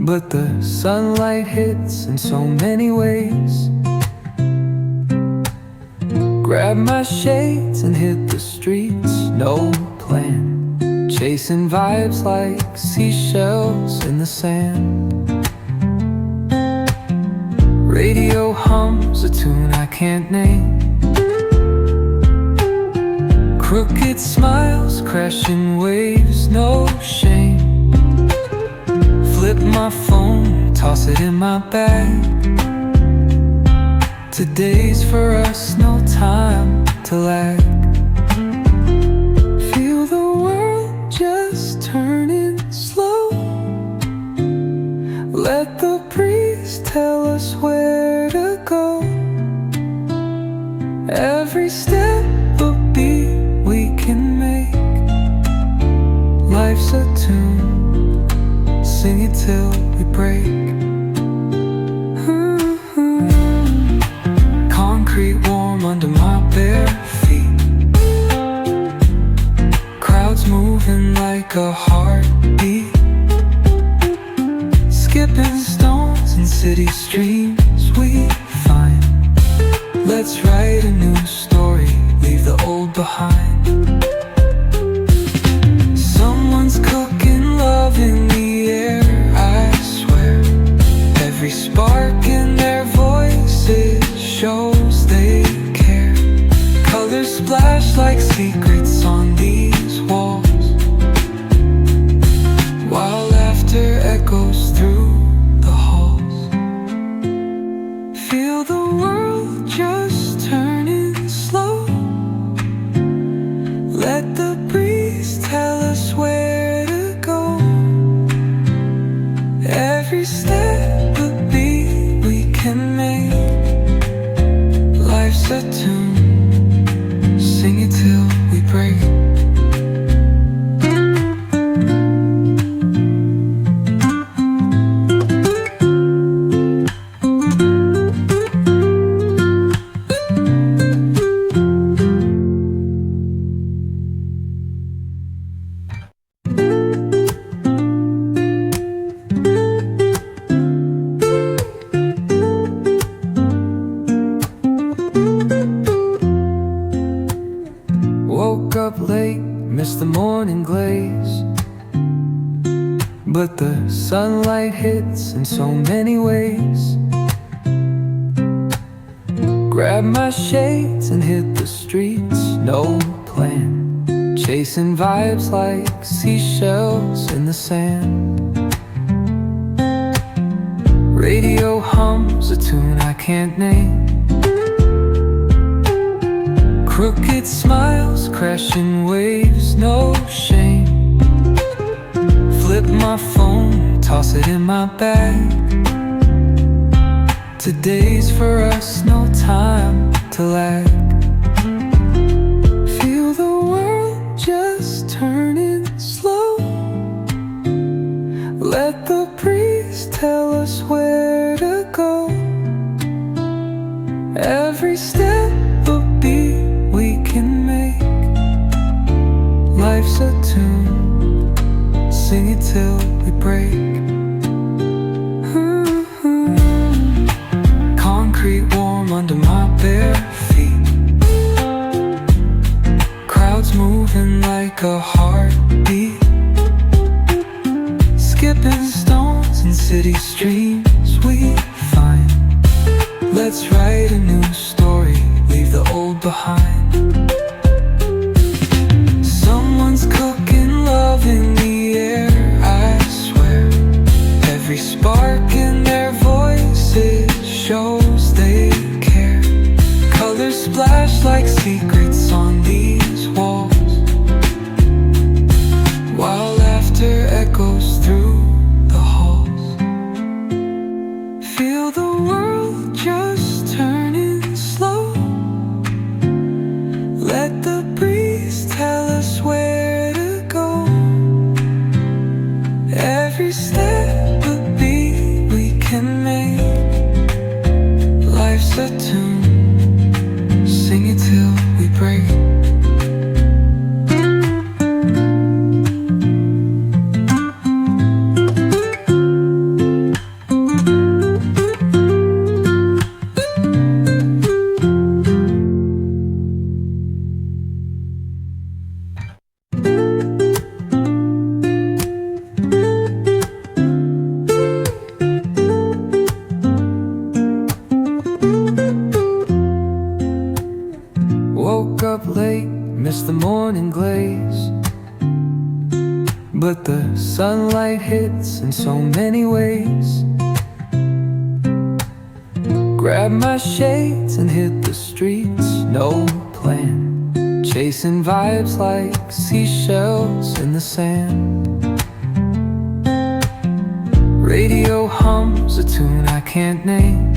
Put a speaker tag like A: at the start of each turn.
A: but the sunlight hits in so many ways. Grab my shades and hit the streets, no plan, chasing vibes like seashells in the sand. Radio hums a tune I can't name. Crooked smiles, crashing waves, no shame. Flip my phone, toss it in my bag. Today's for us, no time to lag. Feel the world just turning slow. Let the breeze tell us where to go. Every step a beat we can make. Life's a tune, sing it till we break. Concrete warm under my bare feet. Crowds moving like a heartbeat. Skipping stones in city streams we find. Let's write a new story, leave the old behind. Someone's cooking love in the air, I swear. Every spark in their voices shows they care. Colors splash like secrets on these walls, while laughter echoes through the halls. Feel the world just turning slow. Let the breeze tell us where to go. Every step a beat we can make. Life's a tune, sing it till we break. Woke up late, missed the morning glaze, but the sunlight hits in so many ways. Grab my shades and hit the streets, no plan, chasing vibes like seashells in the sand. Radio hums a tune I can't name. Crooked smiles, crashing waves, no shame. Flip my phone, toss it in my bag. Today's for us, no time to lag. Feel the world just turning slow. Let the breeze tell us where to go. Every step a beat we can make. Life's a tune, sing it till we break. Concrete warm under my bare feet. Crowds moving like a heartbeat. Skipping stones in city streams we find. Let's write a new story, leave the old behind. Someone's cooking love in the air, I swear. Every spark in their voices shows they care. Colors splash like secrets on these walls, while laughter echoes through the halls. Feel the world just turning slow. Let the breeze tell us where to go. Every step a beat we can make. Life's a tune, sing it till we break. sunlight hits in so many ways. Grab my shades and hit the streets, no plan, chasing vibes like seashells in the sand. Radio hums a tune I can't name,